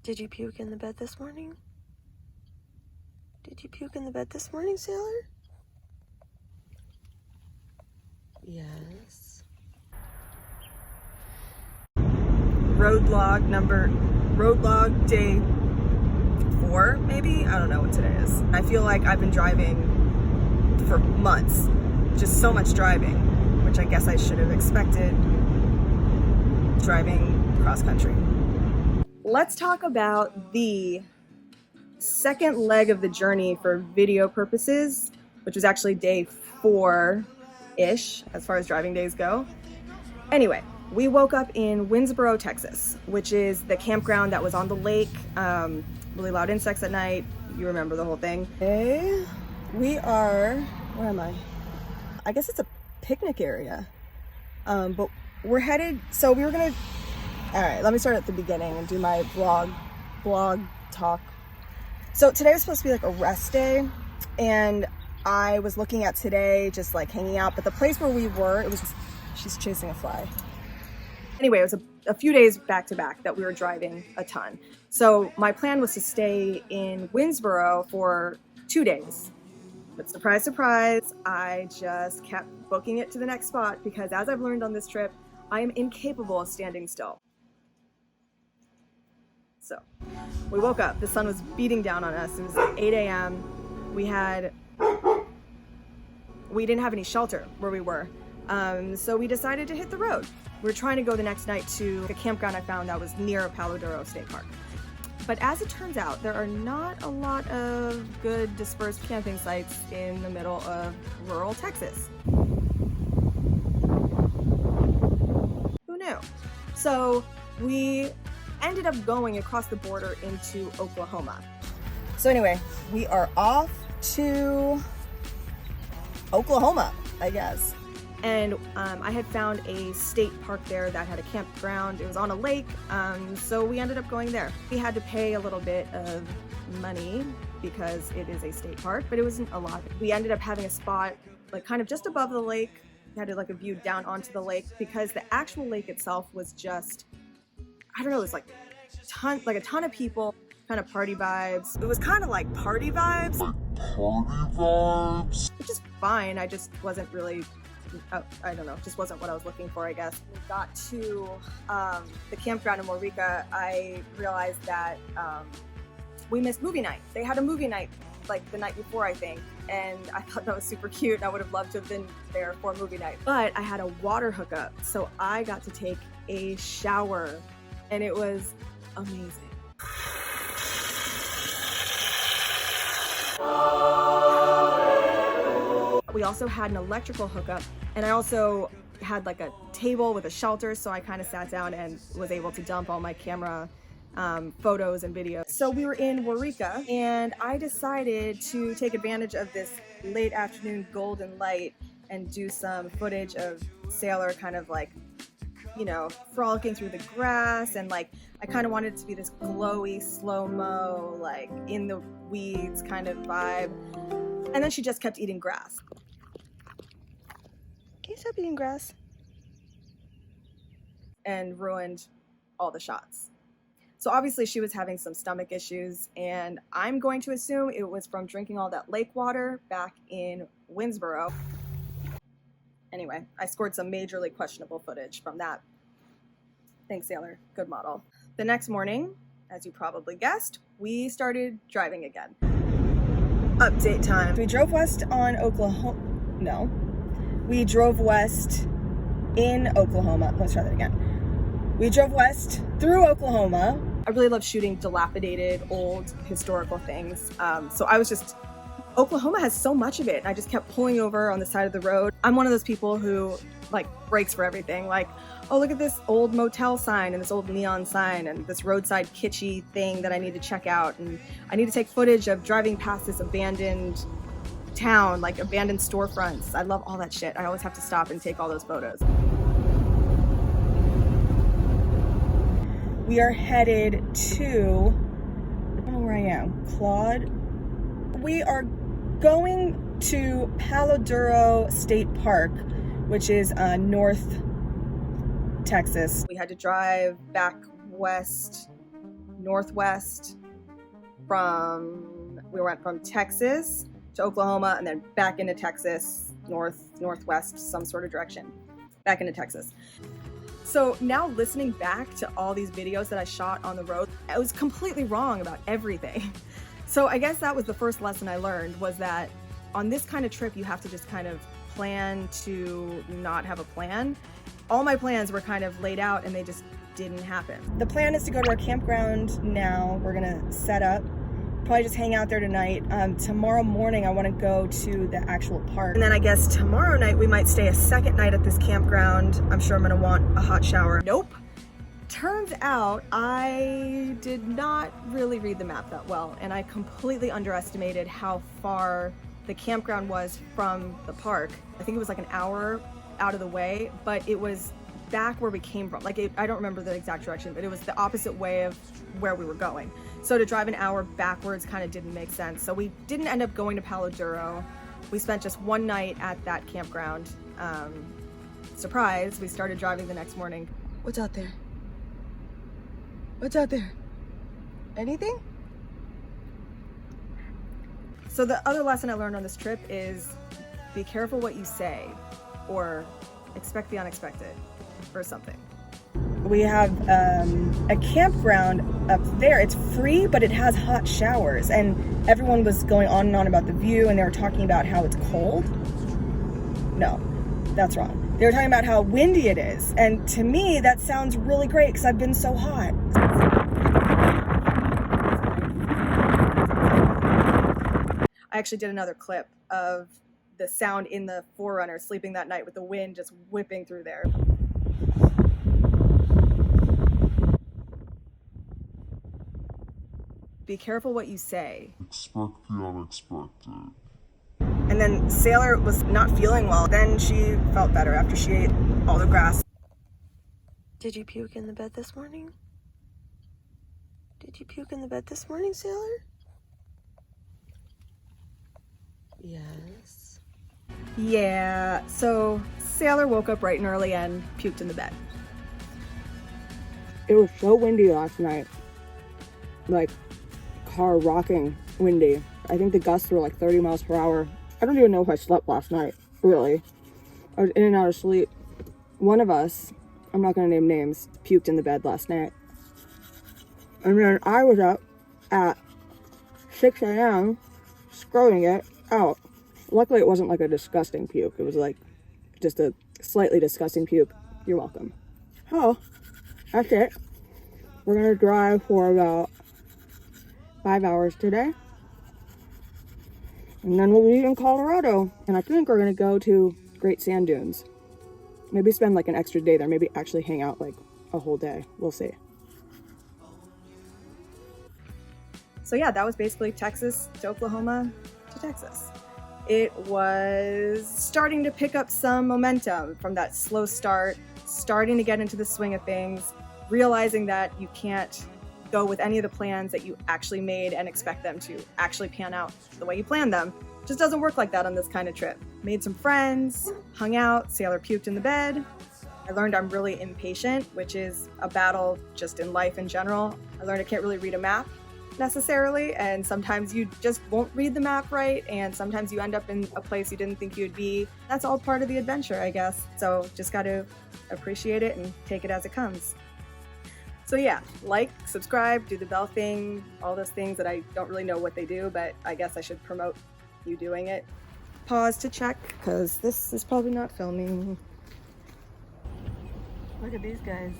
Did you puke in the bed this morning? Did you puke in the bed this morning, Sailor? Yes. Road log day 4, maybe? I don't know what today is. I feel like I've been driving for months. Just so much driving, which I guess I should have expected driving cross country. Let's talk about the second leg of the journey for video purposes, which was actually day 4-ish as far as driving days go. Anyway, we woke up in Winnsboro, Texas, which is the campground that was on the lake. Really loud insects at night. You remember the whole thing. Okay, we are, where am I? I guess it's a picnic area. But we're headed, so we were gonna, all right, let me start at the beginning and do my blog talk. So today was supposed to be like a rest day, and I was looking at today, just like hanging out, but the place where we were, it was just, she's chasing a fly. Anyway, it was a few days back to back that we were driving a ton. So my plan was to stay in Winnsboro for 2 days. But surprise, surprise, I just kept booking it to the next spot because as I've learned on this trip, I am incapable of standing still. So we woke up, the sun was beating down on us. It was 8 a.m. We didn't have any shelter where we were. So we decided to hit the road. We were trying to go the next night to a campground I found that was near Palo Duro State Park. But as it turns out, there are not a lot of good dispersed camping sites in the middle of rural Texas. Who knew? So we ended up going across the border into Oklahoma. So anyway, we are off to Oklahoma, I guess. And I had found a state park there that had a campground. It was on a lake, so we ended up going there. We had to pay a little bit of money because it is a state park, but it wasn't a lot. We ended up having a spot like kind of just above the lake. We had like a view down onto the lake because the actual lake itself was just, I don't know, it was like a ton of people, kind of party vibes. It was kind of like party vibes. Which is fine. I just wasn't really, I don't know, just wasn't what I was looking for, I guess. We got to the campground in Waurika. I realized that we missed movie night. They had a movie night like the night before, I think, and I thought that was super cute. I would have loved to have been there for movie night. But I had a water hookup, so I got to take a shower, and it was amazing. We also had an electrical hookup, and I also had like a table with a shelter, so I kind of sat down and was able to dump all my camera photos and videos. So we were in Waurika, and I decided to take advantage of this late afternoon golden light and do some footage of Sailor kind of like, you know, frolicking through the grass, and like I kind of wanted it to be this glowy, slow-mo, like in the weeds kind of vibe. And then she just kept eating grass. Can you stop eating grass? And ruined all the shots. So obviously she was having some stomach issues, and I'm going to assume it was from drinking all that lake water back in Winnsboro. Anyway, I scored some majorly questionable footage from that. Thanks, Sailor. Good model. The next morning, as you probably guessed, we started driving again. Update time. We drove west on Oklahoma. No. We drove west in Oklahoma. Let's try that again. We drove west through Oklahoma. I really love shooting dilapidated, old, historical things. So I was just, Oklahoma has so much of it. I just kept pulling over on the side of the road. I'm one of those people who like breaks for everything. Like, oh, look at this old motel sign and this old neon sign and this roadside kitschy thing that I need to check out. And I need to take footage of driving past this abandoned town, like abandoned storefronts. I love all that shit. I always have to stop and take all those photos. We are headed to, I don't know where I am, Claude. We are going to Palo Duro State Park, which is North Texas. We had to drive back west northwest we went from Texas to Oklahoma and then back into Texas, northwest, some sort of direction, back into Texas. So now listening back to all these videos that I shot on the road, I was completely wrong about everything. So I guess that was the first lesson I learned, was that on this kind of trip, you have to just kind of plan to not have a plan. All my plans were kind of laid out and they just didn't happen. The plan is to go to our campground now. We're gonna set up, probably just hang out there tonight. Tomorrow morning I wanna go to the actual park. And then I guess tomorrow night we might stay a second night at this campground. I'm sure I'm gonna want a hot shower. Nope. Turns out I did not really read the map that well, and I completely underestimated how far the campground was from the park. I think it was like an hour out of the way, but it was back where we came from. Like, I don't remember the exact direction, but it was the opposite way of where we were going. So to drive an hour backwards kind of didn't make sense. So we didn't end up going to Palo Duro. We spent just one night at that campground. Surprise, we started driving the next morning. What's out there? What's out there? Anything? So the other lesson I learned on this trip is be careful what you say, or expect the unexpected, or something. We have a campground up there. It's free, but it has hot showers, and everyone was going on and on about the view, and they were talking about how it's cold. No, that's wrong. They were talking about how windy it is, and to me that sounds really great because I've been so hot. I actually did another clip of the sound in the 4Runner sleeping that night with the wind just whipping through there. Be careful what you say. Expect the unexpected. And then Sailor was not feeling well. Then she felt better after she ate all the grass. Did you puke in the bed this morning? Did you puke in the bed this morning, Sailor? Yes. Yeah, so Sailor woke up bright and early and puked in the bed. It was so windy last night. Like, car rocking windy. I think the gusts were like 30 miles per hour. I don't even know if I slept last night, really. I was in and out of sleep. One of us, I'm not gonna name names, puked in the bed last night. And then I was up at 6 a.m. scrubbing it out. Luckily it wasn't like a disgusting puke. It was like just a slightly disgusting puke. You're welcome. Oh, that's it. We're gonna drive for about 5 hours today. And then we'll be in Colorado. And I think we're gonna go to Great Sand Dunes. Maybe spend like an extra day there. Maybe actually hang out like a whole day. We'll see. So yeah, that was basically Texas to Oklahoma to Texas. It was starting to pick up some momentum from that slow start, starting to get into the swing of things, realizing that you can't go with any of the plans that you actually made and expect them to actually pan out the way you planned them. It just doesn't work like that on this kind of trip. Made some friends, hung out, Sailor puked in the bed. I learned I'm really impatient, which is a battle just in life in general. I learned I can't really read a map necessarily, and sometimes you just won't read the map right, and sometimes you end up in a place you didn't think you'd be. That's all part of the adventure, I guess. So just got to appreciate it and take it as it comes. So yeah, like, subscribe, do the bell thing, all those things that I don't really know what they do, but I guess I should promote you doing it. Pause to check, because this is probably not filming. Look at these guys.